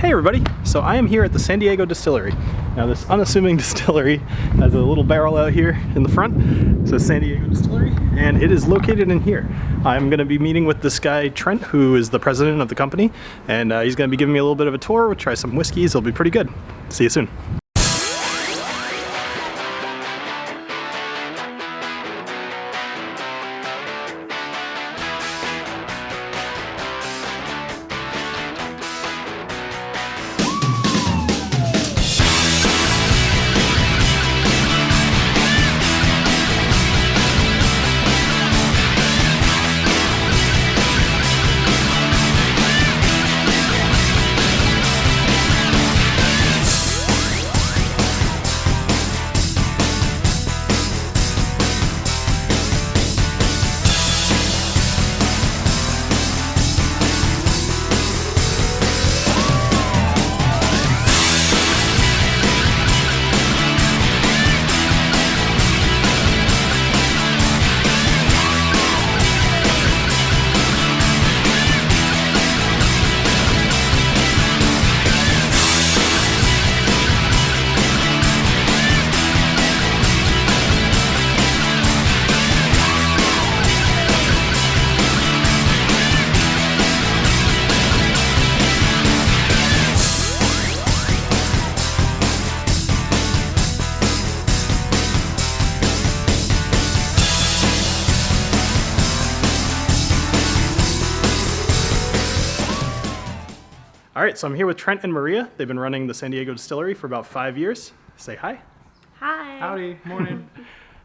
Hey everybody! So I am here at the San Diego Distillery. Now this unassuming distillery has a little barrel out here in the front. It says San Diego Distillery, and it is located in here. I'm going to be meeting with this guy Trent, who is the president of the company, and he's going to be giving me a little bit of a tour. We'll try some whiskeys. It'll be pretty good. See you soon. All right, so I'm here with Trent and Maria. They've been running the San Diego Distillery for about 5 years. Say hi. Hi. Howdy, morning.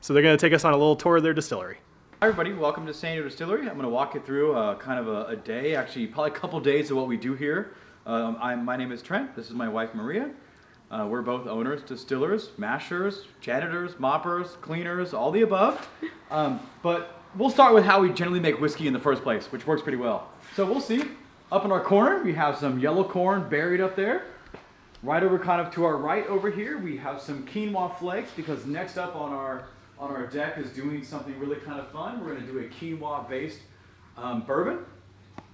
So they're going to take us on a little tour of their distillery. Hi everybody, welcome to San Diego Distillery. I'm going to walk you through kind of a day, actually probably a couple days of what we do here. My name is Trent, this is my wife Maria. We're both owners, distillers, mashers, janitors, moppers, cleaners, all the above. But we'll start with how we generally make whiskey in the first place, which works pretty well. So we'll see. Up in our corner, we have some yellow corn buried up there. Right over kind of to our right over here, we have some quinoa flakes, because next up on our deck is doing something really kind of fun. We're going to do a quinoa-based bourbon.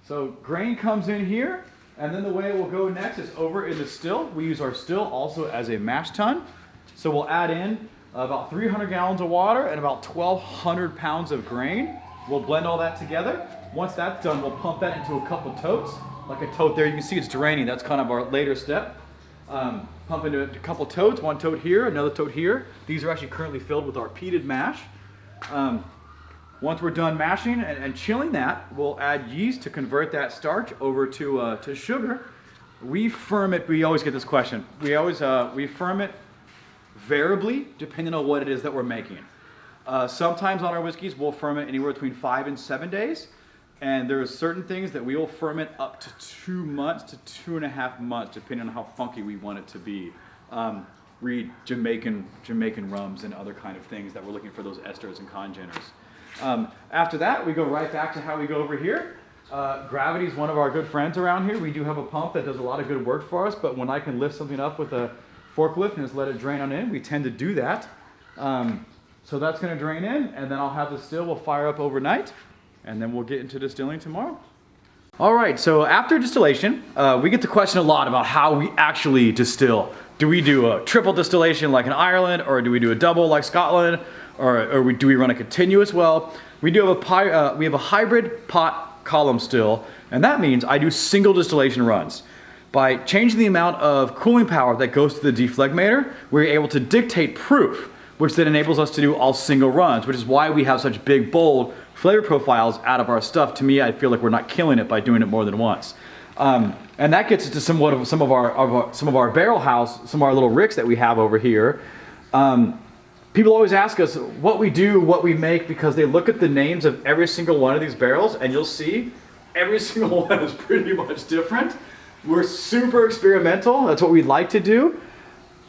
So grain comes in here, and then the way it will go next is over in the still. We use our still also as a mash tun. So we'll add in about 300 gallons of water and about 1,200 pounds of grain. We'll blend all that together. Once that's done, we'll pump that into a couple totes. Like a tote there, you can see it's draining. That's kind of our later step. Pump into a couple totes, one tote here, another tote here. These are actually currently filled with our peated mash. Once we're done mashing and chilling that, we'll add yeast to convert that starch over to sugar. We ferment, we always get this question. We ferment variably depending on what it is that we're making. Sometimes on our whiskeys, we'll ferment anywhere between 5 and 7 days. And there are certain things that we will ferment up to 2 months to 2.5 months, depending on how funky we want it to be. Read Jamaican rums and other kind of things that we're looking for those esters and congeners. After that, we go right back to how we go over here. Gravity is one of our good friends around here. We do have a pump that does a lot of good work for us, but when I can lift something up with a forklift and just let it drain on in, we tend to do that. So that's going to drain in, and then I'll have the still, we'll fire up overnight, and then we'll get into distilling tomorrow. All right, so after distillation, we get the question a lot about how we actually distill. Do we do a triple distillation like in Ireland, or do we do a double like Scotland, or do we run a continuous? Well, we do have we have a hybrid pot column still, and that means I do single distillation runs. By changing the amount of cooling power that goes to the deflegmator, we're able to dictate proof, which then enables us to do all single runs, which is why we have such big, bold flavor profiles out of our stuff. To me, I feel like we're not killing it by doing it more than once. And that gets into some of our barrel house, some of our little ricks that we have over here. People always ask us what we do, what we make, because they look at the names of every single one of these barrels, and you'll see every single one is pretty much different. We're super experimental. That's what we like to do.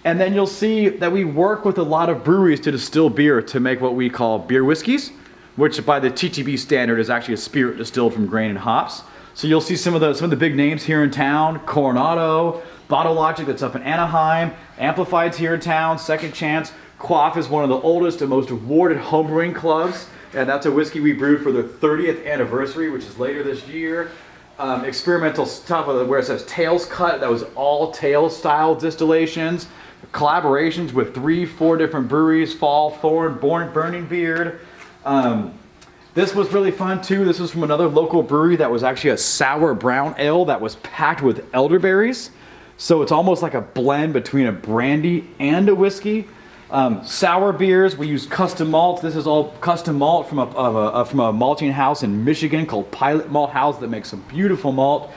And then you'll see that we work with a lot of breweries to distill beer to make what we call beer whiskeys, which by the TTB standard is actually a spirit distilled from grain and hops. So you'll see some of the big names here in town: Coronado, Bottle Logic that's up in Anaheim, Amplified's here in town, Second Chance. Quaff is one of the oldest and most awarded homebrewing clubs, and that's a whiskey we brewed for their 30th anniversary, which is later this year. experimental stuff where it says tails cut. That was all tails style distillations. Collaborations with 3-4 different breweries: Fall, Thorn, Burning Beard. This was really fun too. This was from another local brewery that was actually a sour brown ale that was packed with elderberries. So it's almost like a blend between a brandy and a whiskey. Sour beers, we use custom malts. This is all custom malt from a malting house in Michigan called Pilot Malt House that makes some beautiful malt.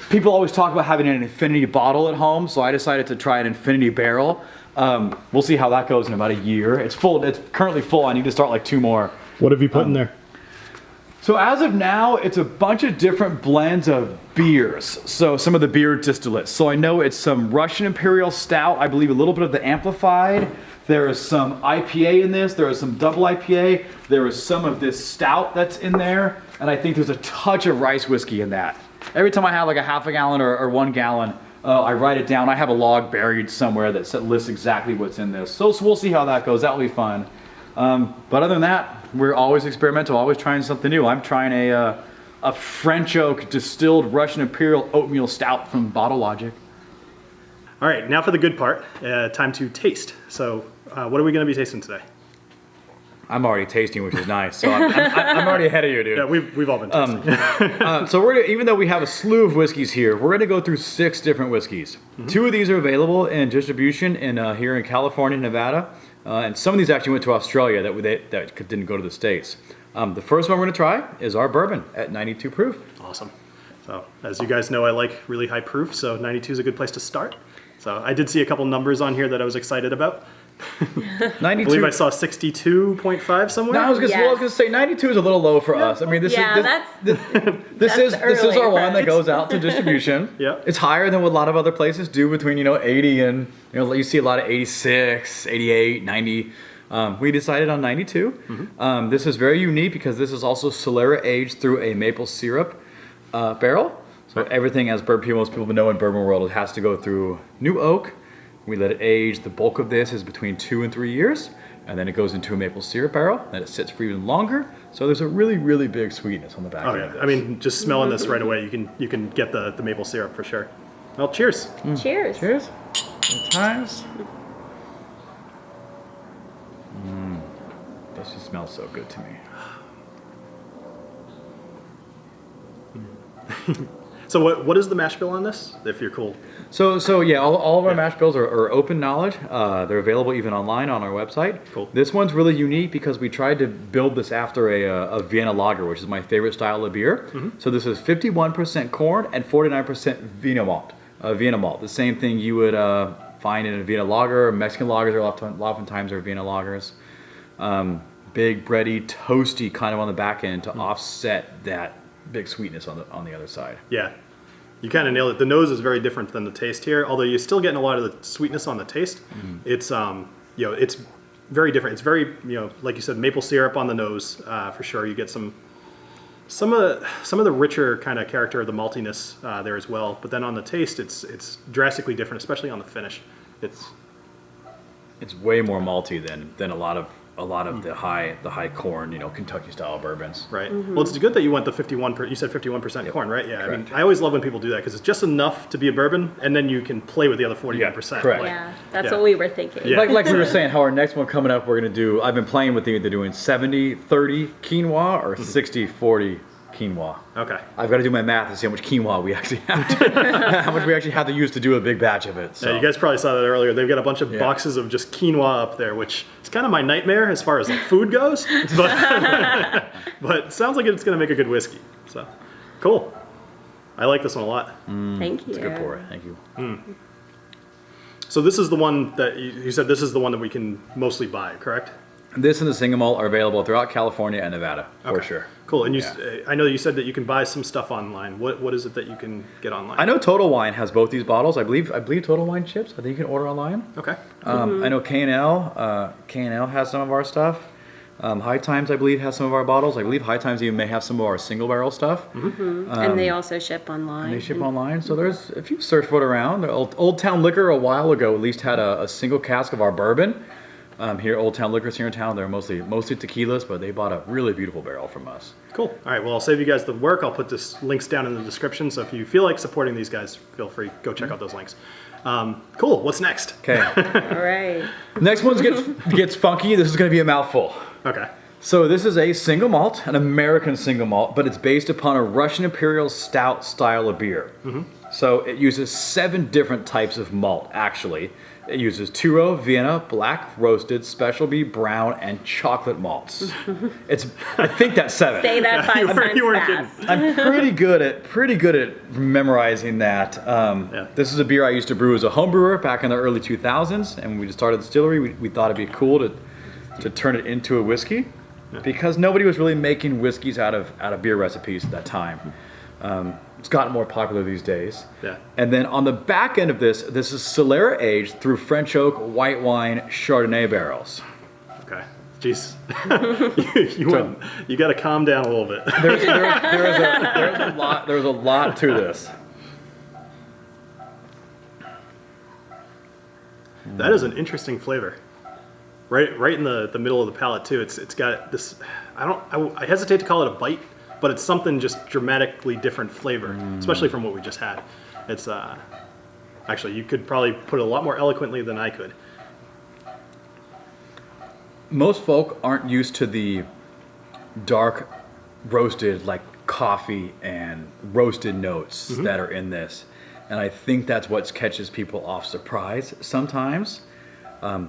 People always talk about having an infinity bottle at home, so I decided to try an infinity barrel. We'll see how that goes in about a year. It's full. It's currently full. I need to start like 2 more. What have you put in there? So as of now, it's a bunch of different blends of beers. So some of the beer distillates. So I know it's some Russian Imperial Stout. I believe a little bit of the Amplified. There is some IPA in this. There is some double IPA. There is some of this stout that's in there. And I think there's a touch of rice whiskey in that. Every time I have like a half a gallon or 1 gallon, I write it down. I have a log buried somewhere that lists exactly what's in this. So we'll see how that goes. That will be fun. But other than that, we're always experimental, always trying something new. I'm trying a French oak distilled Russian Imperial oatmeal stout from Bottle Logic. All right, now for the good part. Time to taste. So what are we going to be tasting today? I'm already tasting, which is nice. So I'm already ahead of you, dude. Yeah, we've all been tasting. So we're gonna, even though we have a slew of whiskeys here, we're going to go through 6 different whiskeys. 2 of these are available in distribution here in California, Nevada. And some of these actually went to Australia that didn't go to the States. The first one we're going to try is our bourbon at 92 proof. Awesome. So as you guys know, I like really high proof, so 92 is a good place to start. So I did see a couple numbers on here that I was excited about. 92. I believe I saw 62.5 somewhere. No, I was going to say 92 is a little low for us. I mean, this is our one that goes out to distribution. Yeah. It's higher than what a lot of other places do between 80 and you see a lot of 86, 88, 90. We decided on 92. This is very unique because this is also Solera aged through a maple syrup barrel. So everything, as most people know in bourbon world, it has to go through new oak. We let it age. The bulk of this is between 2 and 3 years, and then it goes into a maple syrup barrel. Then it sits for even longer. So there's a really, really big sweetness on the back. Oh yeah, I mean, just smelling this right away, you can get the maple syrup for sure. Well, cheers. Cheers. Cheers. Good times. This just smells so good to me. So what is the mash bill on this, if you're cool? So yeah, all of our mash bills are open knowledge. They're available even online on our website. Cool. This one's really unique because we tried to build this after a Vienna lager, which is my favorite style of beer. So this is 51% corn and 49% Vienna malt. Vienna malt, the same thing you would find in a Vienna lager. Mexican lagers are oftentimes are Vienna lagers. Big, bready, toasty kind of on the back end to offset that big sweetness on the other side. Yeah, you kind of nailed it. The nose is very different than the taste here, although you're still getting a lot of the sweetness on the taste. It's it's very different. It's very like you said, maple syrup on the nose for sure. You get some of the richer kind of character of the maltiness there as well. But then on the taste, it's drastically different, especially on the finish. It's way more malty than a lot of the high corn, Kentucky style bourbons. Right. Well, it's good that you went the 51%. You said 51% corn, right? Yeah. Correct. I mean, I always love when people do that because it's just enough to be a bourbon, and then you can play with the other 41%. Correct. Yeah, that's what we were thinking. Yeah. Like we were saying, how our next one coming up, we're gonna do. I've been playing with either doing 70-30 quinoa or 60-40 quinoa. Okay. I've got to do my math to see how much quinoa we actually have how much we actually have to use to do a big batch of it. So. Yeah, you guys probably saw that earlier. They've got a bunch of boxes of just quinoa up there, which is kind of my nightmare as far as like food goes. But but it sounds like it's going to make a good whiskey. So cool. I like this one a lot. Thank you. It's a good pour. Thank you. So this is the one that you said this is the one that we can mostly buy, correct? This and the single malt are available throughout California and Nevada, for sure. Cool. And I know you said that you can buy some stuff online. What is it that you can get online? I know Total Wine has both these bottles. I believe Total Wine ships. I think you can order online. Okay. I know K&L has some of our stuff. High Times, I believe, has some of our bottles. I believe High Times even may have some of our single barrel stuff. And they also ship online. Online. So there's, if you search for it around, Old Town Liquor a while ago at least had a single cask of our bourbon. here at Old Town Liquors here in town. They're mostly tequilas, but they bought a really beautiful barrel from us. Cool. All right. Well, I'll save you guys the work. I'll put this links down in the description. So if you feel like supporting these guys, feel free. Go check out those links. Cool. What's next? Okay. All right. Next one gets funky. This is going to be a mouthful. Okay. So this is a single malt, an American single malt, but it's based upon a Russian Imperial Stout style of beer. So it uses 7 different types of malt, actually. It uses two-row, Vienna, black, roasted, special B, brown, and chocolate malts. I think that's 7. Say that 5 times you weren't fast. kidding. I'm pretty good at memorizing that. This is a beer I used to brew as a home brewer back in the early 2000s, and when we just started the distillery, we thought it'd be cool to turn it into a whiskey, because nobody was really making whiskeys out of beer recipes at that time. It's gotten more popular these days. Yeah. And then on the back end of this is Solera aged through French oak, white wine, Chardonnay barrels. Okay. Jeez. you got to calm down a little bit. There's a lot to this. That is an interesting flavor. Right in the middle of the palate too. It's got this. I hesitate to call it a bite, but it's something just dramatically different flavor, especially from what we just had. It's actually, you could probably put it a lot more eloquently than I could. Most folk aren't used to the dark roasted, like coffee and roasted notes that are in this. And I think that's what catches people off surprise sometimes.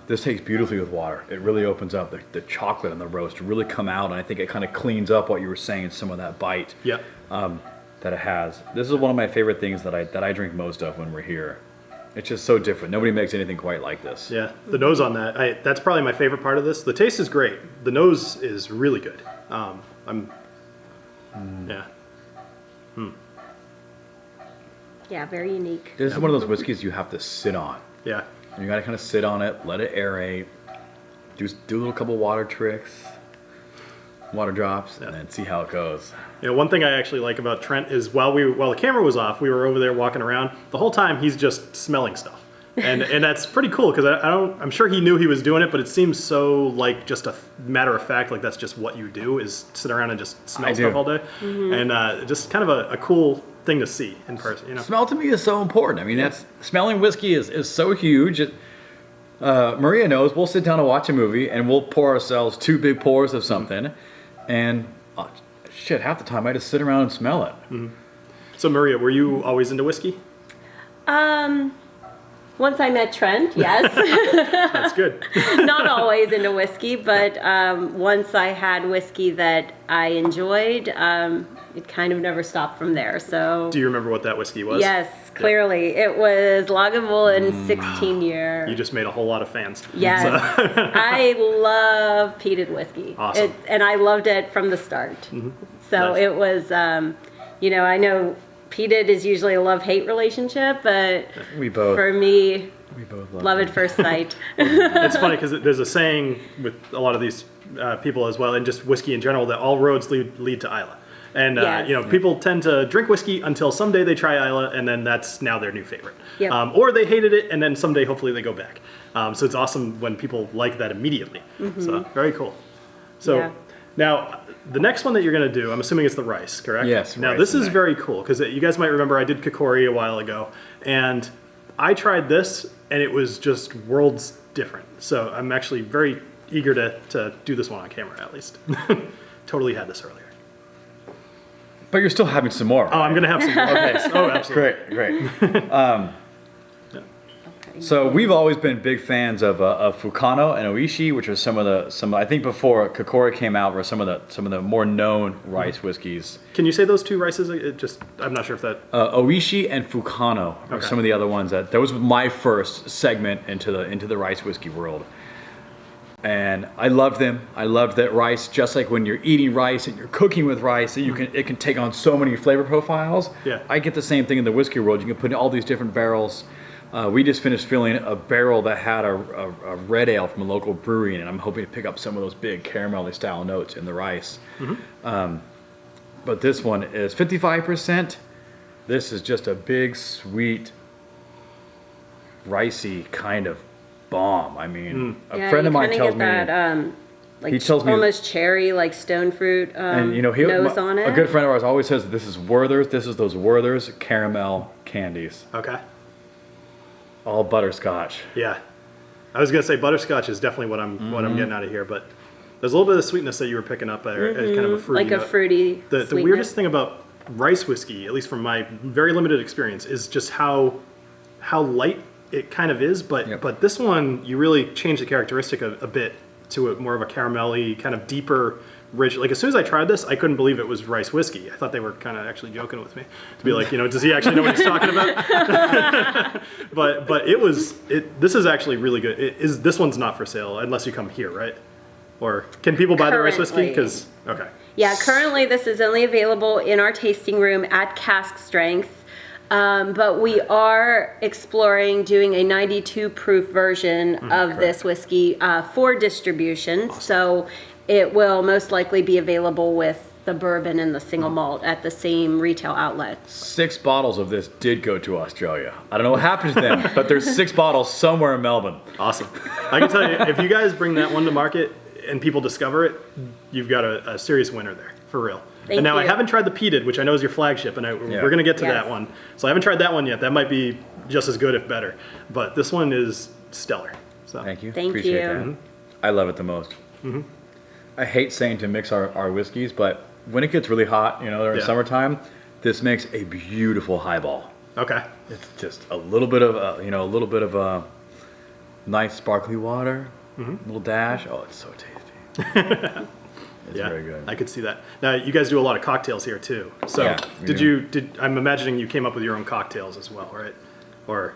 This tastes beautifully with water. It really opens up the chocolate and the roast to really come out, and I think it kind of cleans up what you were saying, some of that bite that it has. This is one of my favorite things that I drink most of when we're here. It's just so different. Nobody makes anything quite like this. Yeah, the nose on that's probably my favorite part of this. The taste is great. The nose is really good. Yeah, very unique. This is one of those whiskeys you have to sit on. Yeah. You gotta kind of sit on it, let it aerate, do a little couple water tricks, water drops, and then see how it goes. You know, one thing I actually like about Trent is while the camera was off, we were over there walking around. The whole time he's just smelling stuff, and that's pretty cool because I'm sure he knew he was doing it, but it seems so like just a matter of fact, like that's just what you do is sit around and just smell stuff all day, and just kind of a cool thing to see in person. You know, Smell to me is so important. I mean, that's smelling whiskey is so huge. Maria knows we'll sit down and watch a movie and we'll pour ourselves 2 big pours of something, and half the time I just sit around and smell it. So Maria, were you always into whiskey? Once I met Trent, yes. That's good. Not always into whiskey, but once I had whiskey that I enjoyed, it kind of never stopped from there. So. Do you remember what that whiskey was? Yes, clearly. It was Lagavulin 16 year. You just made a whole lot of fans. Yes. I love peated whiskey. Awesome. And I loved it from the start. So Nice. it was, I know peated is usually a love-hate relationship, but for me, we both love at first sight. It's funny because there's a saying with a lot of these people as well, and just whiskey in general, that all roads lead to Isla. And Yes. people tend to drink whiskey until someday they try Isla, and then that's now their new favorite. Yep. Or they hated it, and then someday hopefully they go back. So it's awesome when people like that immediately. So very cool. So Yeah. now the next one that you're going to do, I'm assuming it's the rice, correct? Yes, Now rice this and is mac. very cool because you guys might remember I did Kokori a while ago, and I tried this, and it was just worlds different. So I'm actually very eager to do this one on camera at least. Totally had this earlier. But you're still having some more. Oh, I'm going to have some more. Okay. Oh, absolutely. Great. So we've always been big fans of Fukano and Oishi, which are some I think before Kokori came out, were some of the more known rice whiskeys. Can you say those 2 rices? I'm not sure if that. Oishi and Fukano are Okay. some of the other ones that was my first segment into the rice whiskey world. And I loved them. I loved that rice, just like when you're eating rice and you're cooking with rice, it can take on so many flavor profiles. Yeah. I get the same thing in the whiskey world. You can put in all these different barrels. We just finished filling a barrel that had a red ale from a local brewery, and I'm hoping to pick up some of those big caramelly style notes in the rice. But this one is 55%. This is just a big, sweet, ricey kind of bomb. I mean, a Yeah, friend of you mine kinda tells get me, that, like he tells me- almost cherry, like stone fruit and nose on it. a good friend of ours always says that this is Werther's. This is those Werther's caramel candies, Okay. all butterscotch. Yeah. I was gonna say butterscotch is definitely what I'm getting out of here, but there's a little bit of sweetness that you were picking up there, as kind of a fruity Like a note. fruity The sweetness. weirdest thing about rice whiskey, at least from my very limited experience, is just how light it kind of is. But Yep. but this one, you really change the characteristic a bit to more of a caramelly, kind of deeper, rich. Like as soon as I tried this, I couldn't believe it was rice whiskey. I thought they were kind of actually joking with me to be like, does he actually know what he's talking about? but it was it. This is actually really good. This one's not for sale unless you come here, right? Or can people buy the rice whiskey? Currently. Because okay. Yeah, currently this is only available in our tasting room at cask strength. But we are exploring doing a 92 proof version of this whiskey for distribution. So it will most likely be available with the bourbon and the single malt at the same retail outlets. 6 bottles of this did go to Australia. I don't know what happened to them, but there's 6 bottles somewhere in Melbourne. Awesome. I can tell you, if you guys bring that one to market and people discover it, you've got a serious winner there, for real. Thank and now I you. haven't tried the peated, which I know is your flagship, and we're going to get to Yes. that one. So I haven't tried that one yet. That might be just as good, if better. But this one is stellar. So Thank you. Thank Appreciate you. that. I love it the most. I hate saying to mix our whiskeys, but when it gets really hot, during Yeah. summertime, this makes a beautiful highball. Okay. It's just a little bit of nice sparkly water, a little dash. Oh, it's so tasty. It's Yeah, very good. I could see that. Now you guys do a lot of cocktails here too. So Yeah, we do. I'm imagining you came up with your own cocktails as well, right? Or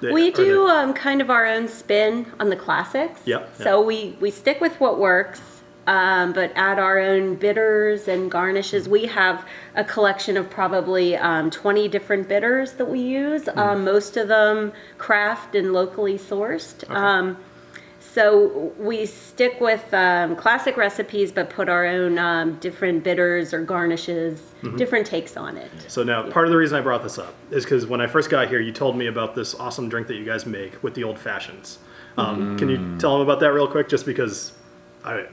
We are do they- kind of our own spin on the classics. Yep, So we stick with what works, but add our own bitters and garnishes. We have a collection of probably 20 different bitters that we use. Most of them craft and locally sourced. So we stick with classic recipes, but put our own different bitters or garnishes, different takes on it. So now, part of the reason I brought this up is because when I first got here, you told me about this awesome drink that you guys make with the old fashions. Can you tell them about that real quick? Just because I'm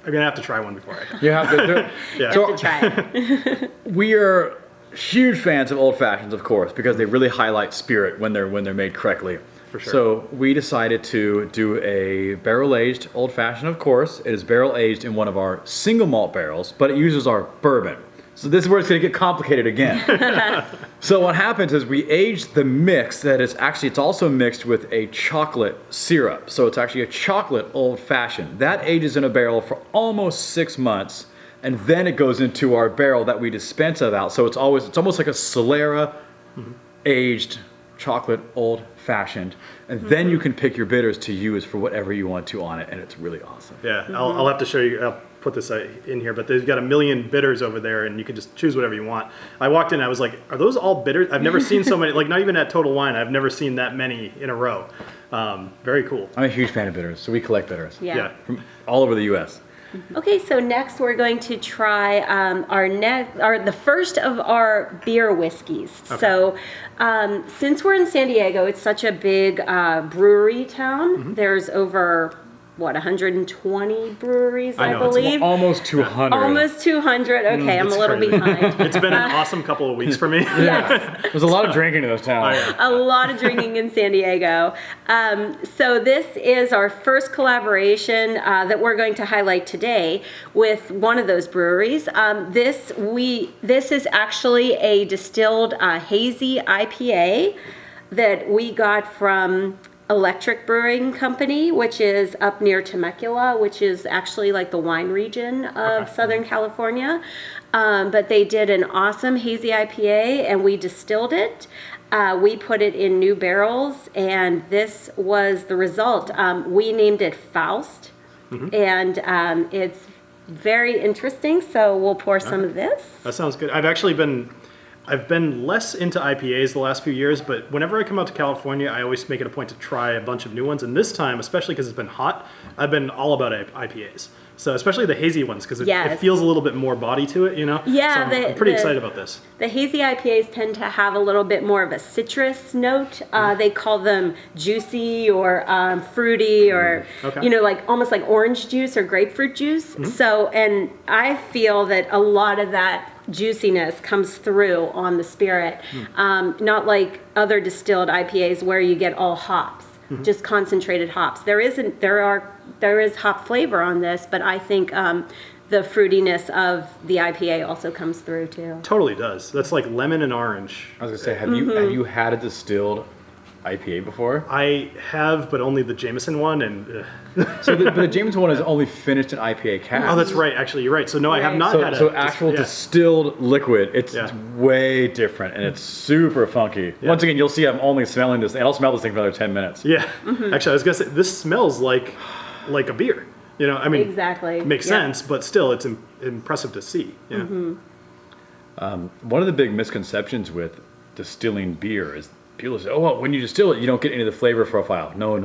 gonna have to try one before I. You have to do it. Yeah. You have to try it. We are huge fans of old fashions, of course, because they really highlight spirit when they're made correctly. For sure. So we decided to do a barrel-aged old fashioned, of course. It is barrel-aged in one of our single malt barrels, but it uses our bourbon. So this is where it's going to get complicated again. So what happens is we age the mix that it's also mixed with a chocolate syrup. So it's actually a chocolate old fashioned. That ages in a barrel for almost 6 months, and then it goes into our barrel that we dispense it out. So it's almost like a Solera aged chocolate old fashioned, and then you can pick your bitters to use for whatever you want to on it, and it's really awesome. Yeah, I'll have to show you. I'll put this in here, but they've got a million bitters over there, and you can just choose whatever you want. I walked in, I was like, "Are those all bitters?" I've never seen so many. Like not even at Total Wine, I've never seen that many in a row. Very cool. I'm a huge fan of bitters, so we collect bitters Yeah. from all over the U.S. Okay, so next we're going to try the first of our beer whiskeys. Okay. So since we're in San Diego, it's such a big brewery town. There's over 120 breweries, I I, know, it's believe. Almost 200. Almost 200. Okay, I'm It's a little crazy. behind. It's been an awesome couple of weeks for me. Yes. There's a lot of drinking in those towns. A lot of drinking in San Diego. So this is our first collaboration that we're going to highlight today with one of those breweries. This is actually a distilled hazy IPA that we got from Electric Brewing Company, which is up near Temecula, which is actually like the wine region of Southern California. But they did an awesome hazy IPA, and we distilled it. We put it in new barrels, and this was the result. We named it Faust, and it's very interesting. So we'll pour some of this. That sounds good. I've been less into IPAs the last few years, but whenever I come out to California, I always make it a point to try a bunch of new ones. And this time, especially because it's been hot, I've been all about IPAs. So especially the hazy ones, because it Yes. feels a little bit more body to it, you know? Yeah, So I'm pretty excited about this. The hazy IPAs tend to have a little bit more of a citrus note. They call them juicy or fruity or, Okay. you know, like almost like orange juice or grapefruit juice. So, and I feel that a lot of that juiciness comes through on the spirit. Not like other distilled IPAs where you get all hops, just concentrated hops. There is hop flavor on this, but I think the fruitiness of the IPA also comes through too. Totally does. That's like lemon and orange. I was gonna say, have you had a distilled IPA before? I have, but only the Jameson one, and But the Jameson one is only finished in IPA cask. oh, that's right. Actually, you're right. So no, I have not had So it. actual distilled liquid, it's way different and it's super funky. Yeah. Once again, you'll see I'm only smelling this, and I'll smell this thing for another 10 minutes. Yeah. Actually, I was gonna say this smells like a beer. You know, I mean, Exactly. makes sense, but still, it's impressive to see. Yeah. One of the big misconceptions with distilling beer is people say, "Oh, well, when you distill it, you don't get any of the flavor profile." No.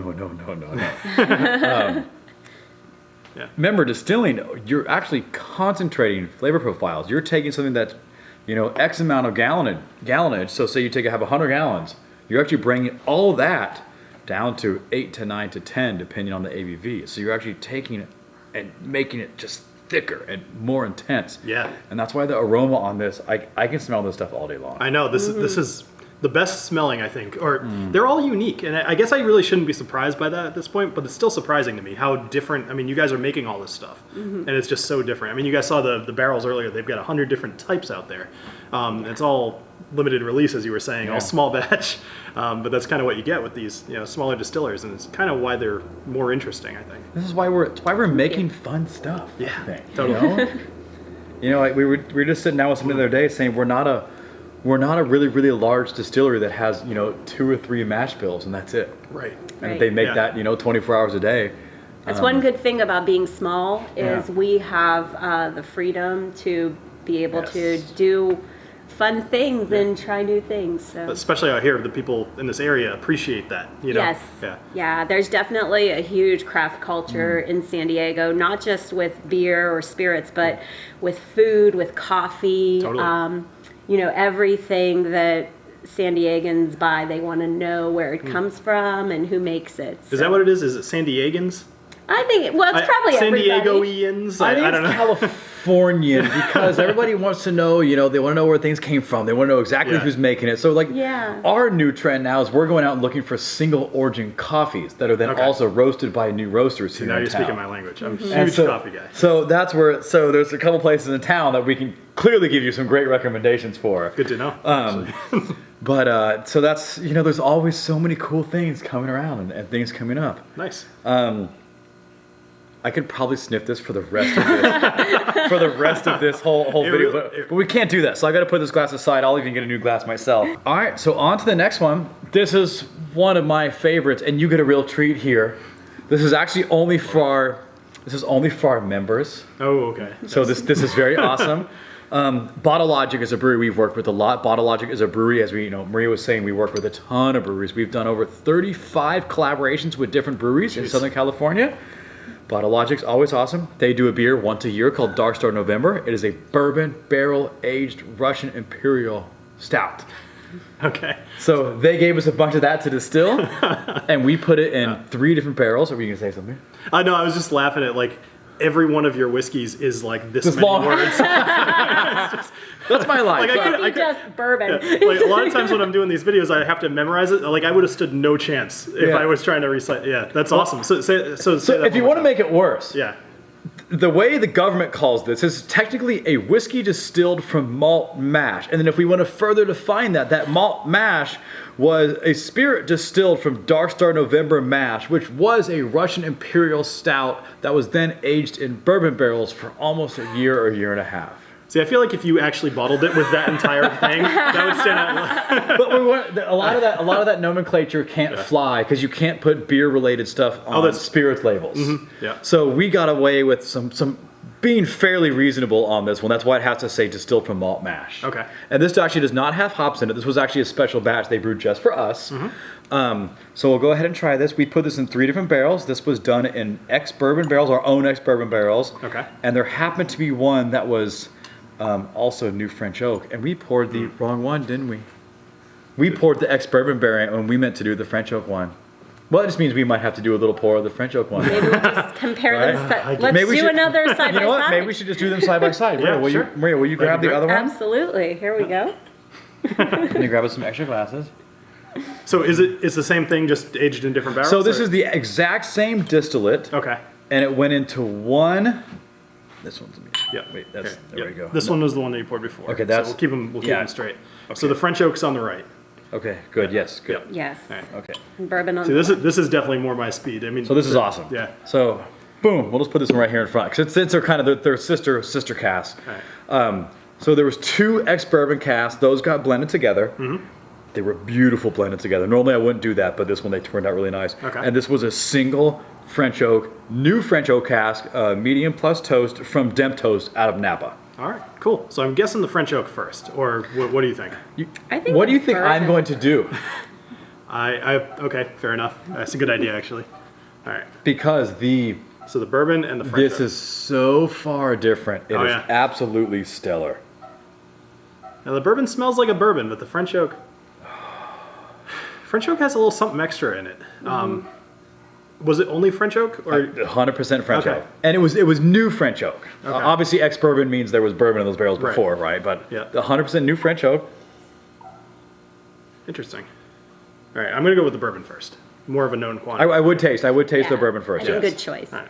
Yeah. Remember, distilling, you're actually concentrating flavor profiles. You're taking something that's, you know, X amount of gallonage. So say you have 100 gallons, you're actually bringing all that down to 8 to 9 to 10, depending on the ABV. So you're actually taking it and making it just thicker and more intense. Yeah. And that's why the aroma on this, I can smell this stuff all day long. I know this is the best smelling, I think, or they're all unique, and I guess I really shouldn't be surprised by that at this point. But it's still surprising to me how different. I mean, you guys are making all this stuff, and it's just so different. I mean, you guys saw the barrels earlier; they've got 100 different types out there. It's all limited release, as you were saying, all small batch. But that's kind of what you get with these, you know, smaller distillers, and it's kind of why they're more interesting, I think. This is why we're making fun stuff. I Yeah, think, totally. You know, like we were just sitting down with somebody the other day saying we're not a really, really large distillery that has, you know, 2 or 3 mash bills and that's it. Right. And Right. they make Yeah. that, you know, 24 hours a day. That's one good thing about being small is Yeah. we have the freedom to be able to Yes. do fun things and try new things. So. Especially out here, the people in this area appreciate that. You know? Yes. Yeah. Yeah, there's definitely a huge craft culture in San Diego, not just with beer or spirits, but with food, with coffee. Totally. You know, everything that San Diegans buy, they want to know where it comes from and who makes it. Is that what it is? Is it San Diegans? I think, well, it's probably San everybody. Diegoians? I think I don't it's know. Californian because everybody wants to know, you know, they want to know where things came from. They want to know exactly Yeah. who's making it. So, like, Yeah. our new trend now is we're going out and looking for single origin coffees that are then Okay. also roasted by new roasters here Now in you're town. speaking my language. I'm a And huge so, coffee guy. So that's where. So there's a couple places in town that we can clearly give you some great recommendations for. Good to know. But so that's, you know, there's always so many cool things coming around and things coming up. Nice. I could probably sniff this for the rest of this whole It video, really- but we can't do that. So I got to put this glass aside. I'll even get a new glass myself. All right, so on to the next one. This is one of my favorites, and you get a real treat here. This is actually only for our members. Oh, okay. So this is very awesome. Bottle Logic is a brewery we've worked with a lot. Bottle Logic is a brewery, as we, you know, Maria was saying, we work with a ton of breweries. We've done over 35 collaborations with different breweries in Southern California. Bottle Logic's always awesome. They do a beer once a year called Dark Star November. It is a bourbon barrel aged Russian Imperial Stout. Okay. So they gave us a bunch of that to distill, and we put it in 3 different barrels. Are we gonna say something? No, I was just laughing at like every one of your whiskeys is like this many long. words. That's my life. Like, I Could be just bourbon. Like a lot of times when I'm doing these videos, I have to memorize it. Like I would have stood no chance if Yeah. I was trying to recite. Yeah, that's awesome. So say So that if you want to make it worse, yeah, the way the government calls this is technically a whiskey distilled from malt mash. And then if we want to further define that malt mash was a spirit distilled from Dark Star November mash, which was a Russian Imperial Stout that was then aged in bourbon barrels for almost a year or year and a half. see, I feel like if you actually bottled it with that entire thing, that would stand out. But we want, a lot of that nomenclature can't fly because you can't put beer related stuff on that's- spirits labels. Yeah. So we got away with some being fairly reasonable on this one. That's why it has to say distilled from malt mash. Okay. And this actually does not have hops in it. This was actually a special batch they brewed just for us. So we'll go ahead and try this. We put this in 3 different barrels. This was done in ex-bourbon barrels, our own ex-bourbon barrels. Okay. And there happened to be one that was also new French oak. And we poured the wrong one, didn't we? We poured the ex-bourbon variant when we meant to do the French oak one. Well, it just means we might have to do a little pour of the French oak one. Maybe we'll just compare them. Let's Maybe we do should- another side by side. You know what? Maybe we should just do them side by side. Yeah, Maria, will you grab be the great. other one? Absolutely. Here we go. Can you grab us some extra glasses? So it's the same thing, just aged in different barrels? So this or- is the exact same distillate, Okay. and it went into one. This one's me. Yeah. Wait, that's Okay. there Yep. we go. This one was the one that you poured before. Okay, So that's- we'll keep them. We'll keep yeah. them straight. Okay. So the French oak's on the right. Okay, good. Yes, good. Yep. Yes. Alright. Okay. And bourbon on See, this is definitely more my speed. I mean, So this is awesome. Yeah. So, boom. We'll just put this one right here in front because since they're kind of their sister casks. Alright. So there was 2 ex-bourbon casks. Those got blended together. They were beautiful blended together. Normally I wouldn't do that, but this one they turned out really nice. Okay. And this was a single French oak, new French oak cask, medium plus toast from Demp Toast out of Napa. All right. Cool. So I'm guessing the French oak first, or what do you think? I think What do the you think I'm bourbon- going to do? Okay. Fair enough. That's a good idea, actually. All right. Because So the bourbon and the French this oak. is so far different. It Oh, is yeah. absolutely stellar. Now the bourbon smells like a bourbon, but the French oak has a little something extra in it. Was it only French oak, or 100% French Okay. oak, and it was new French oak. Okay. Obviously, ex-bourbon means there was bourbon in those barrels Right. before, right? But Yeah. 100% new French oak. interesting? All right, I'm gonna go with the bourbon first. More of a known quantity. I would taste the Yeah, bourbon first. I think Yes. good choice. All right.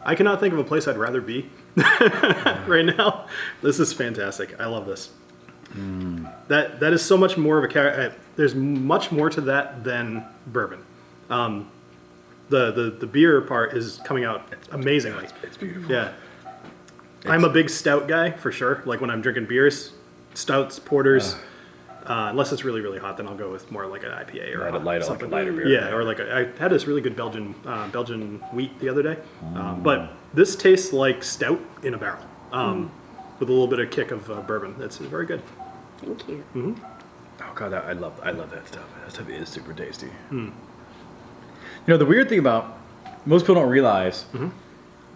I cannot think of a place I'd rather be right now. This is fantastic. I love this. That is so much more of a there's much more to that than bourbon. The beer part is coming out amazingly. It's beautiful. Yeah. I'm a big stout guy for sure. Like when I'm drinking beers, stouts, porters. Unless it's really, really hot, then I'll go with more like an IPA or Like a something. lighter beer. Yeah, or like I had this really good Belgian wheat the other day. But this tastes like stout in a barrel with a little bit of kick of bourbon. That's very good. Thank you. Oh god, I love that stuff. That stuff is super tasty. You know, the weird thing about most people don't realize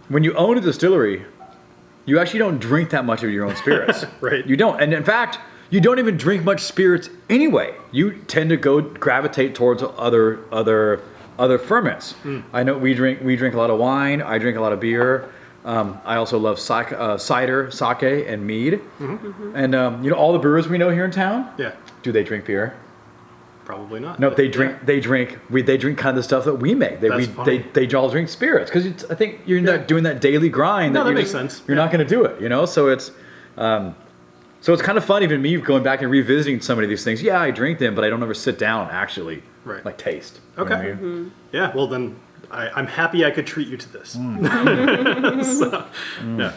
when you own a distillery, you actually don't drink that much of your own spirits. Right. You don't, and in fact, you don't even drink much spirits anyway. You tend to gravitate towards other ferments. I know we drink a lot of wine. I drink a lot of beer. I also love cider, sake, and mead. And you know, all the brewers we know here in town. Yeah, Do they drink beer? probably not. No, but they yeah. drink. They drink kind of the stuff that we make. That's funny. They all drink spirits because I think you're not doing that daily grind. No, that you're makes sense. You're not going to do it, you know. So it's kind of fun, even me going back and revisiting some of these things. Yeah, I drink them, but I don't ever sit down actually, Right. like taste. You know Okay. what I mean? Yeah, well then I'm happy I could treat you to this. So, yeah.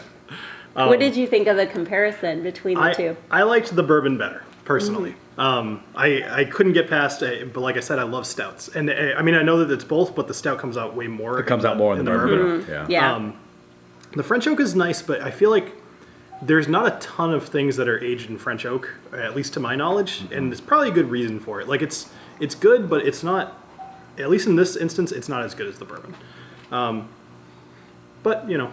What did you think of the comparison between the two? I liked the bourbon better, personally. I couldn't get past it, but like I said, I love stouts. And I mean, I know that it's both, but the stout comes out way more. It comes out more in the bourbon. Yeah. Yeah. The French oak is nice, but I feel like there's not a ton of things that are aged in French oak, at least to my knowledge, and there's probably a good reason for it. Like it's good, but it's not, at least in this instance, it's not as good as the bourbon. But, you know,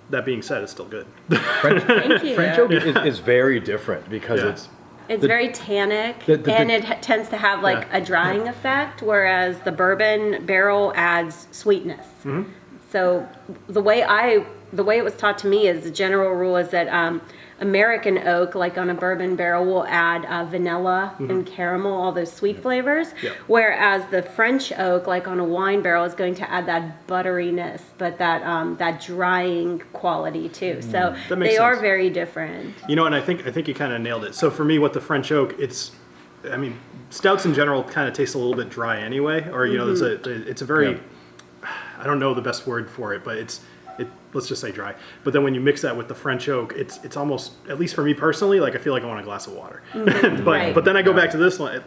that being said, it's still good. Thank you. French oak is very different because Yeah. It's the- very tannic, the- and it tends to have like Yeah. a drying effect, whereas the bourbon barrel adds sweetness. So the way it was taught to me is the general rule is that American oak, like on a bourbon barrel, will add vanilla and caramel, all those sweet flavors. Yep. Whereas the French oak, like on a wine barrel, is going to add that butteriness, but that drying quality too. So That makes they are sense. very different. You know, and I think you kind of nailed it. So for me, with the French oak, I mean, stouts in general kind of taste a little bit dry anyway, or you know, it's a very, I don't know the best word for it, but let's just say dry. But then when you mix that with the French oak, it's almost, at least for me personally, like I feel like I want a glass of water. Right. But then I go back to this one.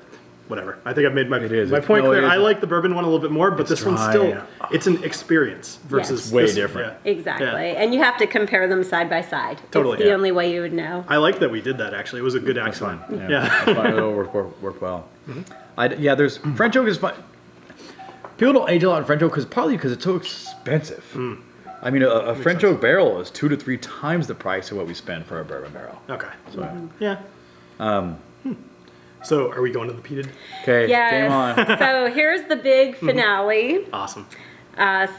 whatever. I think I've made my is. my point No, it clear. I is. like the bourbon one a little bit more, but this one's dry. still it's an experience versus Yes. Way this- different. yeah. Exactly. Yeah. And you have to compare them side by side. Totally, It's the yeah. only way you would know. I like that we did that. Actually, it was a good That's accent. fine. Yeah, Yeah. that's fine. It'll work well. There's French oak is fun. People don't age a lot in French oak partly because it's so expensive. I mean, a French oak barrel is 2 to 3 times the price of what we spend for a bourbon barrel. Okay. So, Yeah. So, are we going to the peated? okay, game on. Yes. So here's the big finale. Awesome.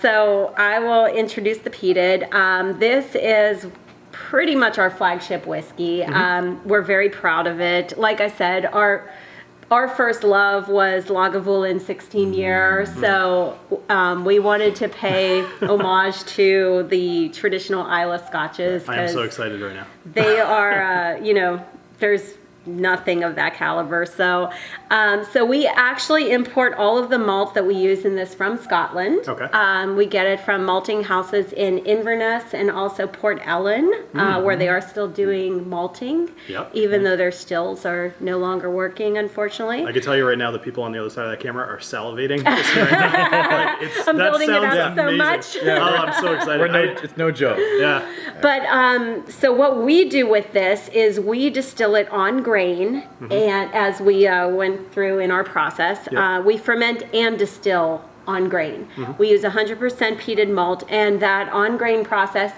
So I will introduce the peated. This is pretty much our flagship whiskey. We're very proud of it. Like I said, our first love was Lagavulin 16 year, so we wanted to pay homage to the traditional Islay Scotches. I am so 'cause excited right now. they are, there's nothing of that caliber. So, so we actually import all of the malt that we use in this from Scotland. Okay. We get it from malting houses in Inverness and also Port Ellen, where they are still doing malting, Yep. even though their stills are no longer working, unfortunately. I can tell you right now, the people on the other side of that camera are salivating. Right now. I'm building it up so amazing. much. Oh, I'm so excited. It's no joke. Yeah. But so what we do with this is we distill it on grain, and as we went through in our process, Yep. we ferment and distill on grain. We use 100% peated malt, and that on grain process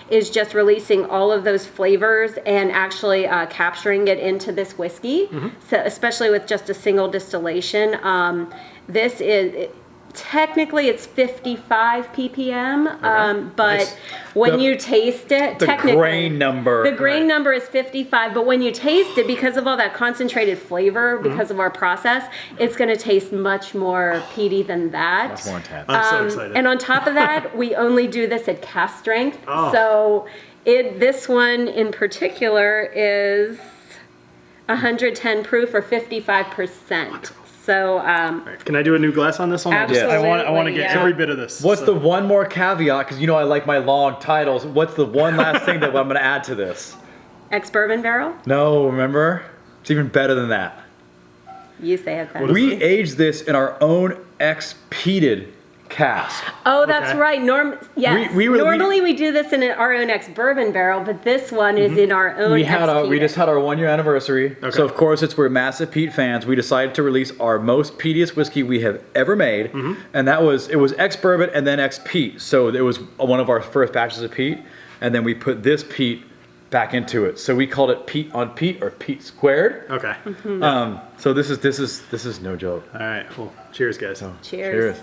is just releasing all of those flavors and actually capturing it into this whiskey. So especially with just a single distillation, this is. Technically, it's 55 ppm, but Nice. when you taste it, The technically, grain number. the grain number is 55, but when you taste it, because of all that concentrated flavor, because of our process, it's going to taste much more peaty than that. That's more intense. I'm so excited. And on top of that, we only do this at cask strength. Oh. So this one in particular is 110 proof or 55%. So Can I do a new glass on this one? I want to Absolutely, get yeah. every bit of this. What's the one more caveat? Because I like my long titles. What's the one last thing that I'm going to add to this? ex-bourbon barrel? No, remember? It's even better than that. You say it better. We age this in our own peated cask. Oh, that's Okay. right. Yes. Normally we do this in our own ex-bourbon barrel, but this one is in our own We ex-peated. just had our 1 year anniversary. Okay. So of course, we're massive peat fans. We decided to release our most peatiest whiskey we have ever made, and it was ex bourbon and then ex peat. So it was one of our first batches of peat, and then we put this peat back into it. So we called it peat on peat or peat squared. Okay. So this is no joke. All right. Well, cheers, guys. Cheers.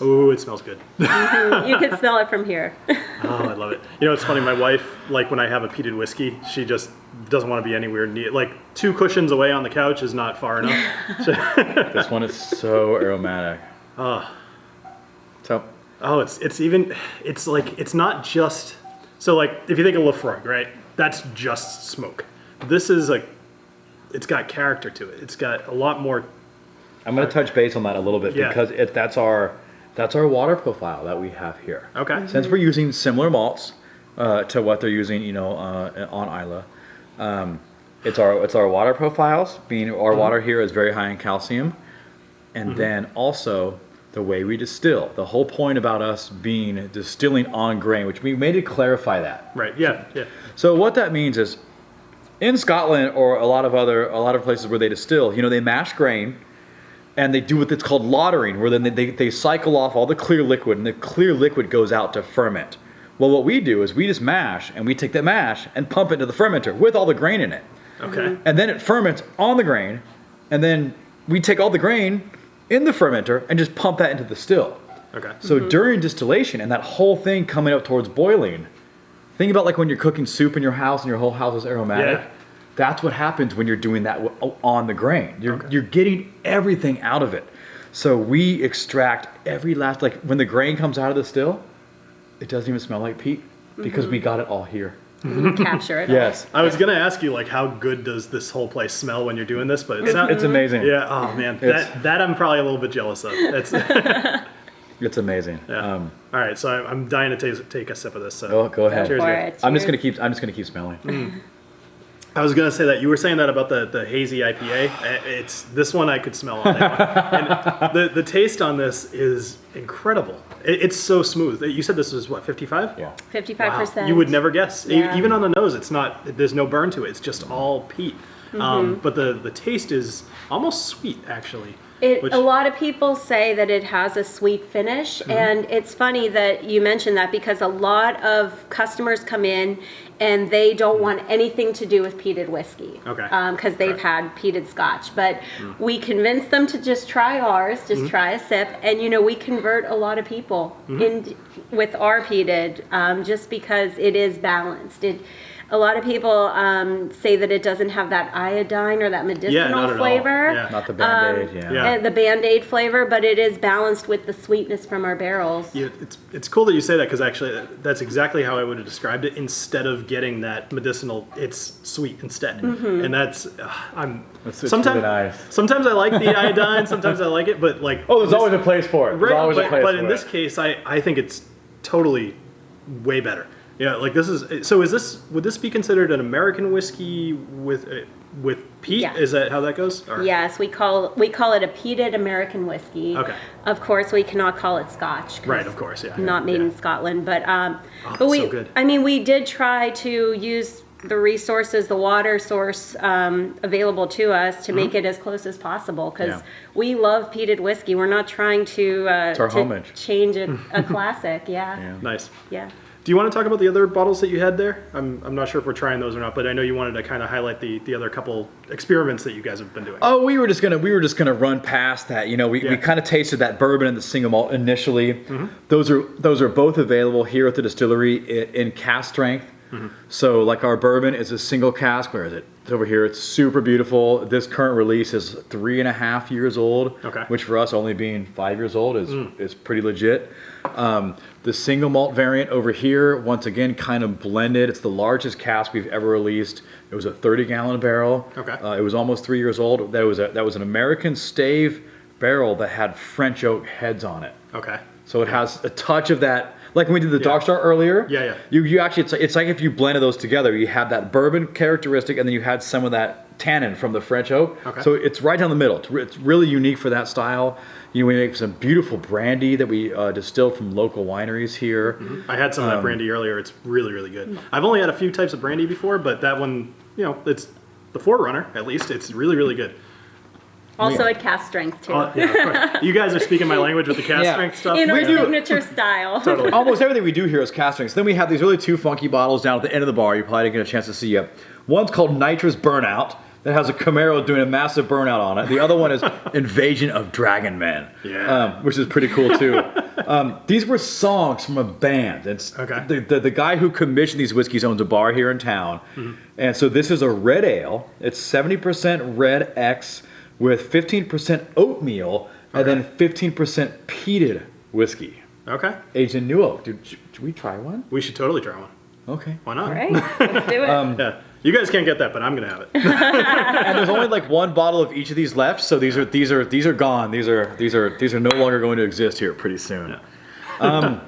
Ooh, it smells good. You can smell it from here. Oh, I love it. It's funny. My wife, like when I have a peated whiskey, she just doesn't want to be anywhere near. Like 2 cushions away on the couch is not far enough. This one is so aromatic. So It's not just. So like if you think of Lafroig, right? That's just smoke. This is like, it's got character to it. It's got a lot more. I'm going to touch base on that a little bit Yeah. because that's our water profile that we have here. Okay. Since we're using similar malts to what they're using, on Islay, it's our water profiles. Being our water here is very high in calcium, and then also the way we distill. The whole point about us being distilling on grain, which we made to clarify that. Right. Yeah. Yeah. So what that means is, in Scotland or a lot of places where they distill, they mash grain. And they do what's called lautering, where then they cycle off all the clear liquid, and the clear liquid goes out to ferment. Well, what we do is we just mash, and we take that mash and pump it into the fermenter with all the grain in it. Okay. And then it ferments on the grain, and then we take all the grain in the fermenter and just pump that into the still. Okay. So during distillation and that whole thing coming up towards boiling, think about like when you're cooking soup in your house and your whole house is aromatic. Yeah. That's what happens when you're doing that on the grain. You're getting everything out of it. So we extract every last, like when the grain comes out of the still, it doesn't even smell like peat because we got it all here. You capture it. Yes. I was gonna ask you like how good does this whole place smell when you're doing this, but It's amazing. Yeah. Oh man, that I'm probably a little bit jealous of. It's It's amazing. yeah. All right, so I'm dying to take a sip of this. So Go ahead. Cheers, For guys. it. I'm just Cheers. gonna keep smelling. I was gonna say that you were saying that about the hazy IPA. It's this one I could smell all day long. And the taste on this is incredible. It's so smooth. You said this was what, 55? Yeah. 55%. You would never guess. Yeah. Even on the nose, it's not. There's no burn to it. It's just all peat. But the taste is almost sweet, actually. A lot of people say that it has a sweet finish, and it's funny that you mentioned that because a lot of customers come in and they don't want anything to do with peated whiskey. Okay. Because they've had peated scotch. But we convince them to just try ours, just try a sip, and we convert a lot of people in with our peated just because it is balanced. A lot of people say that it doesn't have that iodine or that medicinal flavor. Yeah. Not the Band-Aid, The Band-Aid flavor, but it is balanced with the sweetness from our barrels. Yeah, it's cool that you say that because actually that's exactly how I would have described it. Instead of getting that medicinal, it's sweet instead, and that's sometimes really nice. Sometimes I like the iodine, sometimes I like it, but like there's always a place for it. There's right, always a place but for in it. this case, I think it's totally way better. Yeah, like this is so. Would this be considered an American whiskey with peat? Yeah. Is that how that goes? Or? Yes, we call it a peated American whiskey. Okay. Of course, we cannot call it Scotch. 'Cause Right, of course, yeah. Not made Yeah. in Scotland, but it's we. so good. I mean, we did try to use the resources, the water source available to us to make it as close as possible because we love peated whiskey. We're not trying to our homage. change a classic. Yeah. Nice. Yeah. Do you want to talk about the other bottles that you had there? I'm not sure if we're trying those or not, but I know you wanted to kind of highlight the other couple experiments that you guys have been doing. Oh, we were just gonna run past that. We kind of tasted that bourbon and the single malt initially. Those are both available here at the distillery in cask strength. So like our bourbon is a single cask. Where is it? It's over here. It's super beautiful. This current release is 3.5 years old, which for us only being 5 years old is pretty legit. The single malt variant over here, once again, kind of blended. It's the largest cask we've ever released. It was a 30-gallon barrel. Okay. It was almost 3 years old. That was an American stave barrel that had French oak heads on it. Okay. So it has a touch of that, like when we did the Dark Star earlier. Yeah. You actually, it's like if you blended those together, you had that bourbon characteristic, and then you had some of that tannin from the French oak. Okay. So it's right down the middle. It's really unique for that style. We make some beautiful brandy that we distilled from local wineries here. I had some of that brandy earlier. It's really, really good. I've only had a few types of brandy before, but that one, it's the Forerunner, at least. It's really, really good. Also at cask strength too. Yeah, of course. You guys are speaking my language with the cask strength stuff. In our We do. signature style. Totally. Almost everything we do here is cask strength. So then we have these really two funky bottles down at the end of the bar. You probably didn't get a chance to see yet. One's called Nitrous Burnout. That has a Camaro doing a massive burnout on it. The other one is Invasion of Dragon Men, which is pretty cool too. These were songs from a band. It's the guy who commissioned these whiskeys owns a bar here in town, and so this is a red ale. It's 70% red X with 15% oatmeal and then 15% peated whiskey. Okay. Aged in new oak. Should we try one? We should totally try one. Okay. Why not? All right, let's do it. Yeah. You guys can't get that, but I'm gonna have it. And there's only like one bottle of each of these left, so these are gone. These are no longer going to exist here pretty soon. Yeah.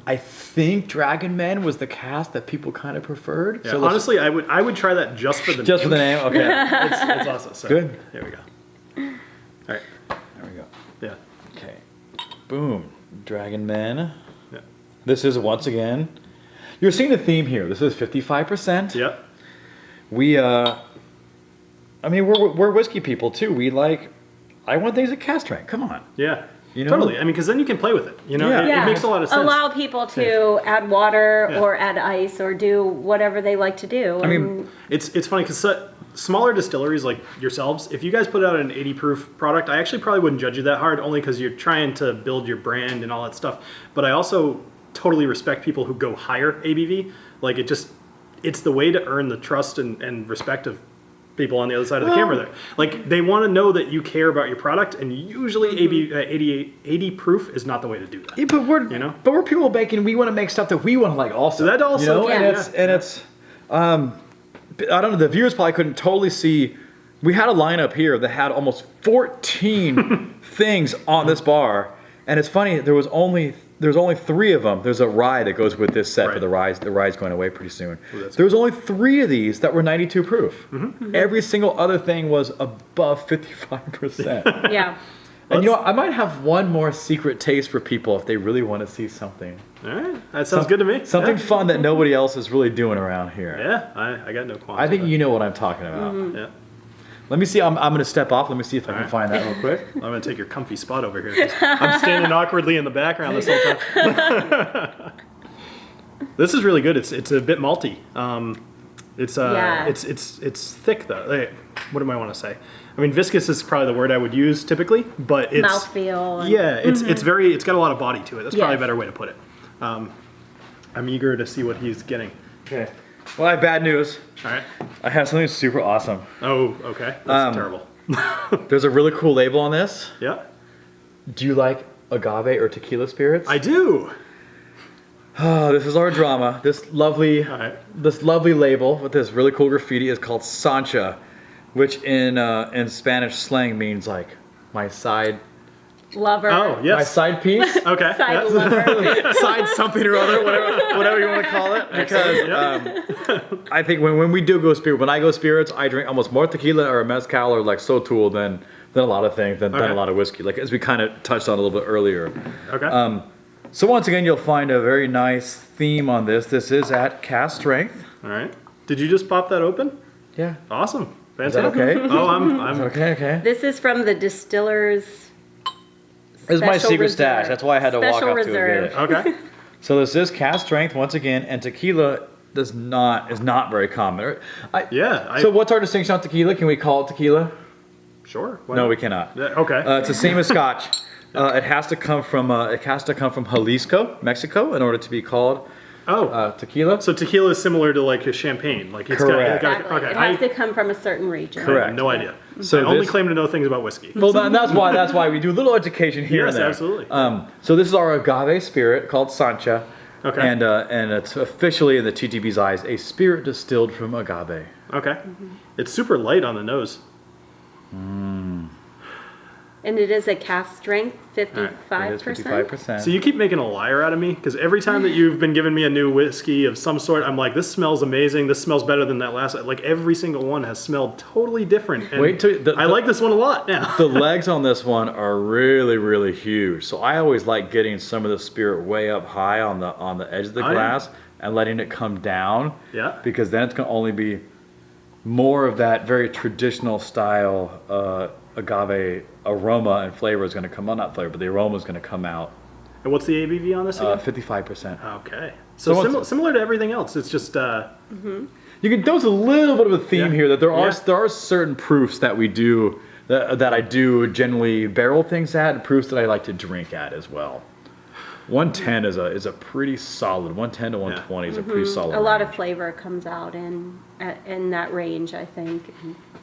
I think Dragon Man was the cast that people kind of preferred. Yeah, So honestly, I would try that just for the just for the name. Okay. It's awesome. So, Good. There we go. All right. There we go. Yeah. Okay. Boom. Dragon Man. Yeah. This is once again. You're seeing the theme here. This is 55%. Yep. We're whiskey people too. I want things at cask strength. Come on. Yeah. You know? Totally. I mean, because then you can play with it. Yeah. It makes a lot of sense. Allow people to add water or add ice or do whatever they like to do. I mean, It's funny because smaller distilleries like yourselves, if you guys put out an 80 proof product, I actually probably wouldn't judge you that hard, only because you're trying to build your brand and all that stuff. But I also totally respect people who go higher ABV. Like it's the way to earn the trust and respect of people on the other side of the camera there. Like they want to know that you care about your product, and usually 80 proof is not know the way to do that. Yeah, but we're people making. We want to make stuff that we want to like also. That also, and it's I don't know. The viewers probably couldn't totally see. We had a lineup here that had almost 14 things on this bar, and it's funny. There was only there's only 3 of them. There's a rye that goes with this set, Right. but the rye's going away pretty soon. Ooh, that's There's only 3 of these that were 92 proof. Every single other thing was above 55%. Yeah. And you know, I might have one more secret taste for people if they really want to see something. All right, that sounds good to me. Something Yeah. fun that nobody else is really doing around here. Yeah, I got no qualms. I think with you know what I'm talking about. that. Yeah. Let me see. I'm going to step off. Let me see if I can right. find that real quick. I'm gonna take your comfy spot over here. 'Cause I'm standing awkwardly in the background this whole time. This is really good. It's a bit malty. Yeah. It's thick though. Hey, what do I want to say? I mean, viscous is probably the word I would use typically, but it's Mouthfeel. And, yeah, it's got a lot of body to it. That's probably a Yes. better way to put it. I'm eager to see what he's getting. Okay. Well, I have bad news. All right. I have something super awesome. Oh, okay. That's terrible. There's a really cool label on this. Yeah, Do you like agave or tequila spirits? I do. Oh, this is our drama. This lovely right. label with this really cool graffiti is called Sancha, which in Spanish slang means like my side Lover. Oh, my yes. side piece. Okay. Side yeah. lover. Side something or other, whatever you want to call it. Because I think when we do go spirit, when I go spirits, I drink almost more tequila or mezcal or like sotul than a lot of things, than Okay. a lot of whiskey. Like as we kind of touched on a little bit earlier. Okay. So once again, you'll find a very nice theme on this. This is at cask strength. All right. Did you just pop that open? Yeah. Awesome. that Fantastic. okay? Oh, I'm Okay. This is from the distiller's. This is my Special secret reserve. stash. That's why I had to walk Special up reserve. to it. okay. So this is cask strength once again, and tequila is not very common. Yeah. So what's our distinction on tequila? Can we call it tequila? Sure. why No, not? we cannot. Yeah, okay. It's the same as Scotch. It has to come from Jalisco, Mexico, in order to be called tequila. So tequila is similar to like a champagne. Like it's Correct. got Exactly. okay. It has to come from a certain region. I Correct. have no idea. So I only this- claim to know things about whiskey. Well, that's why we do a little education here Yes, and there. absolutely. So this is our agave spirit called Sancha, Okay. and it's officially in the TTB's eyes a spirit distilled from agave. Okay. It's super light on the nose. And it is a cask strength, It is 55%. 55%. So you keep making a liar out of me because every time that you've been giving me a new whiskey of some sort, I'm like, this smells amazing. This smells better than that last. Like every single one has smelled totally different. And Wait till I like this one a lot now. The legs on this one are really, really huge. So I always like getting some of the spirit way up high on the edge of the Oh, yeah. glass and letting it come down. Yeah. Because then it's going to only be more of that very traditional style agave aroma and flavor is going to come out. Not flavor, but the aroma is going to come out. And what's the ABV on this again? 55%. Okay. So So what's- similar to everything else. It's just You can. There's a little bit of a theme Yeah. here that there are Yeah. certain proofs that we do that I do generally barrel things at, and proofs that I like to drink at as well. 110 is a pretty solid. 110 to 120 is a pretty solid. A lot of range. flavor comes out in that range, I think.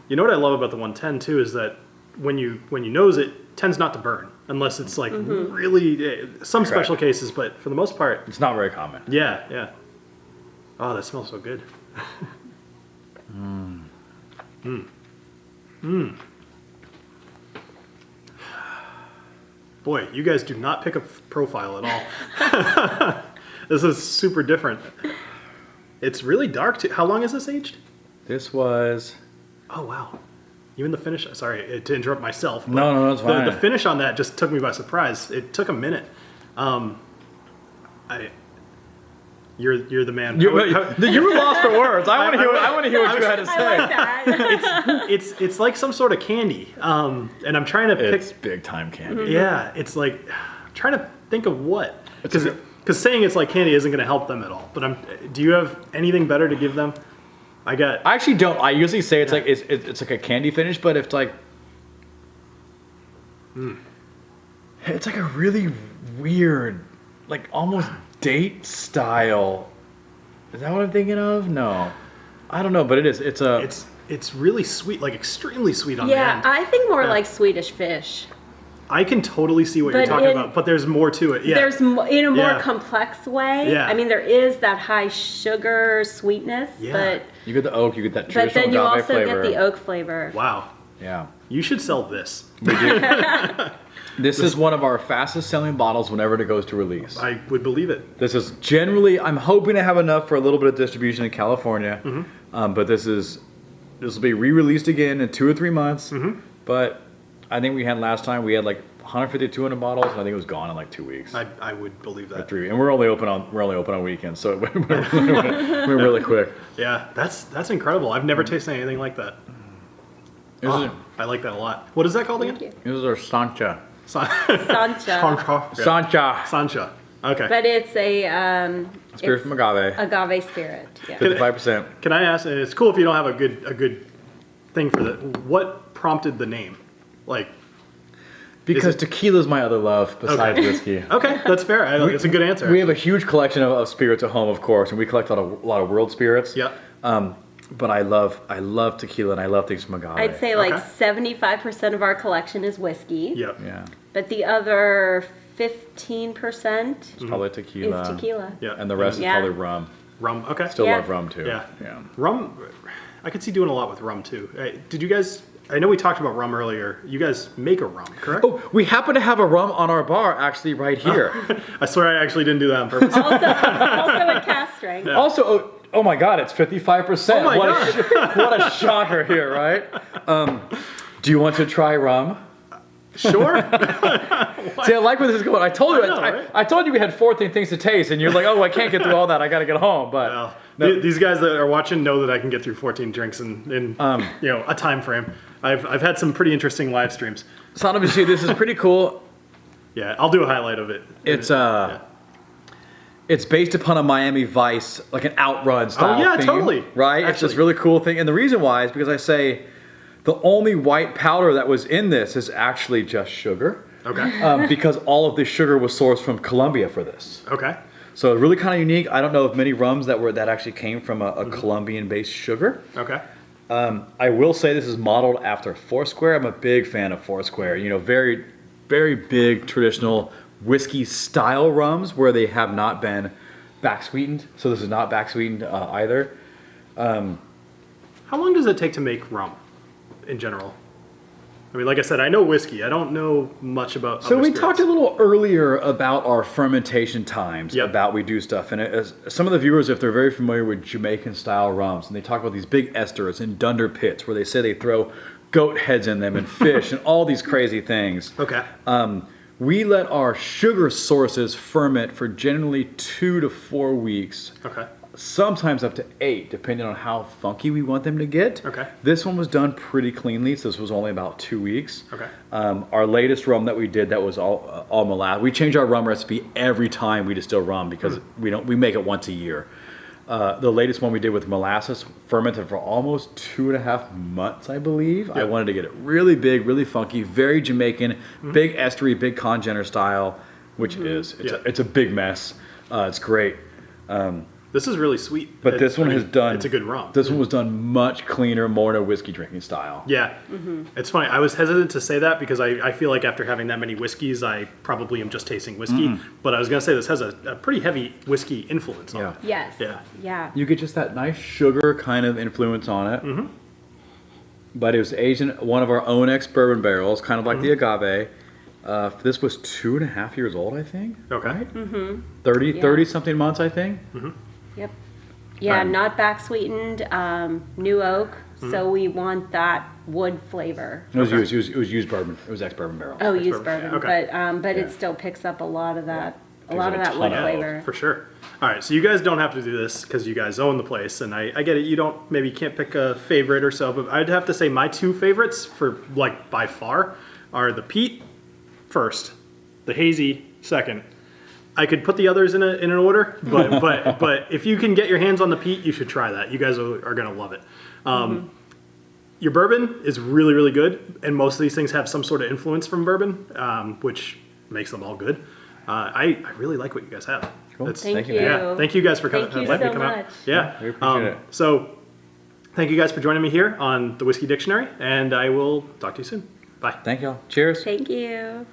You know what I love about the 110 too is that when you nose it tends not to burn unless it's like really some special cases, but for the most part, It's not very common. yeah. Oh, that smells so good. Boy, you guys do not pick a profile at all. This is super different. It's really dark too. How long is this aged? This was Oh wow. Even the finish, sorry to interrupt myself. But No, that's fine. The finish on that just took me by surprise. It took a minute. You're the man. you were lost for words. I want to hear what you had to I say. like that. It's like some sort of candy. And I'm trying to pick. It's big time candy. Yeah, it's like I'm trying to think of what because saying it's like candy isn't going to help them at all. But do you have anything better to give them? I actually don't. I usually say it's like it's like a candy finish, but it's like it's like a really weird, like almost date style. Is that what I'm thinking of? No, I don't know, but it is. It's really sweet, like extremely sweet on the Yeah, end. I think more Yeah. like Swedish fish. I can totally see what you're But talking in- about, but there's more to it. Yeah. There's in a more Yeah. complex way. Yeah. I mean, there is that high sugar sweetness, Yeah. but you get the oak, you get that but traditional then you agave also flavor. get the oak flavor. Wow. Yeah. You should sell this. This is one of our fastest selling bottles whenever it goes to release. I would believe it. This is generally, I'm hoping to have enough for a little bit of distribution in California, but this will be re-released again in 2 or 3 months. But I think we had last time, we had like 150 to 200 bottles, and I think it was gone in like 2 weeks. I would believe that. 3, and we're only open on weekends, so it went really quick. Yeah, that's incredible. I've never tasted anything like that. I like that a lot. What is that called again? Thank you. This is our Sancha. Sancha. Sancha. Sancha. Okay. But it's a Spirit from agave. agave spirit. Yeah. 55%. Can I ask? And it's cool if you don't have a good thing for that. What prompted the name? Like. Because tequila's my other love besides whiskey. Okay, that's fair. It's a good answer. We have a huge collection of spirits at home, of course, and we collect a lot of world spirits. Yeah. But I love tequila and I love things from agave. I'd say like 75% of our collection is whiskey. Yep. Yeah. But the other 15% It's probably tequila. is tequila. Yeah. And the rest is Yeah. probably rum. Rum. Okay. Still Yeah. love rum too. Yeah. Yeah. Rum. I could see doing a lot with rum too. Did you guys? I know we talked about rum earlier. You guys make a rum, correct? Oh, we happen to have a rum on our bar actually right here. I swear I actually didn't do that on purpose. Also a cast strength. Also, oh my God, it's 55%. Oh my What a shocker here, right? Do you want to try rum? Sure. See, I like where this is going. I told you, I know, right? I told you we had 14 things to taste, and you're like, oh, I can't get through all that. I got to get home. But Well, no. these guys that are watching know that I can get through 14 drinks in a time frame. I've had some pretty interesting live streams. so obviously, this is pretty cool. Yeah, I'll do a highlight of it. It's based upon a Miami Vice, like an outrun style. Oh, yeah, theme, totally. Right? It's this Actually. really cool thing. And the reason why is because I say the only white powder that was in this is actually just sugar. Okay. Because all of this sugar was sourced from Colombia for this. Okay. So it's really kind of unique. I don't know of many rums that actually came from a Colombian-based sugar. Okay. I will say this is modeled after Foursquare. I'm a big fan of Foursquare. You know, very, very big traditional whiskey style rums where they have not been back sweetened. So this is not back sweetened either. How long does it take to make rum in general? I mean, like I said, I know whiskey. I don't know much about So other we spirits. talked a little earlier about our fermentation times, Yep. about we do stuff. And as some of the viewers, if they're very familiar with Jamaican style rums, and they talk about these big esters and dunder pits where they say they throw goat heads in them and fish and all these crazy things. Okay. We let our sugar sources ferment for generally 2 to 4 weeks. Okay. Sometimes up to 8, depending on how funky we want them to get. Okay. This one was done pretty cleanly, so this was only about 2 weeks. Okay. Our latest rum that we did that was all molasses. We change our rum recipe every time we distill rum because we make it once a year. The latest one we did with molasses fermented for almost 2.5 months, I believe. I wanted to get it really big, really funky, very Jamaican, big estery, big congener style, which it is. It's a big mess. It's great. This is really sweet. But this one has done. It's a good rum. This one was done much cleaner, more in a whiskey drinking style. Yeah. It's funny. I was hesitant to say that because I feel like after having that many whiskeys, I probably am just tasting whiskey. But I was going to say this has a pretty heavy whiskey influence on it. Yes. Yeah. Yeah. You get just that nice sugar kind of influence on it. But it was aged in one of our own ex-bourbon barrels, kind of like the agave. This was 2.5 years old, I think. Okay. Right? Yeah. 30 something months, I think. Yep. Yeah, not back sweetened, new oak. So we want that wood flavor. It was used bourbon. It was ex-bourbon barrel. Oh, used bourbon, bourbon, yeah, okay. but it still picks up a lot of that, Gives it a wood ton of- flavor. For sure. All right, so you guys don't have to do this because you guys own the place, and I get it. You can't pick a favorite or so, but I'd have to say my 2 favorites for like by far are the peat first, the hazy second. I could put the others in an order, but if you can get your hands on the peat, you should try that. You guys are gonna love it. Your bourbon is really, really good, and most of these things have some sort of influence from bourbon, which makes them all good. I really like what you guys have. Cool. It's- Thank you. Yeah, thank you guys for coming. Thank you letting so me come much. out. Yeah, we appreciate it. So, thank you guys for joining me here on the Whiskey Dictionary, and I will talk to you soon. Bye. Thank y'all. Cheers. Thank you.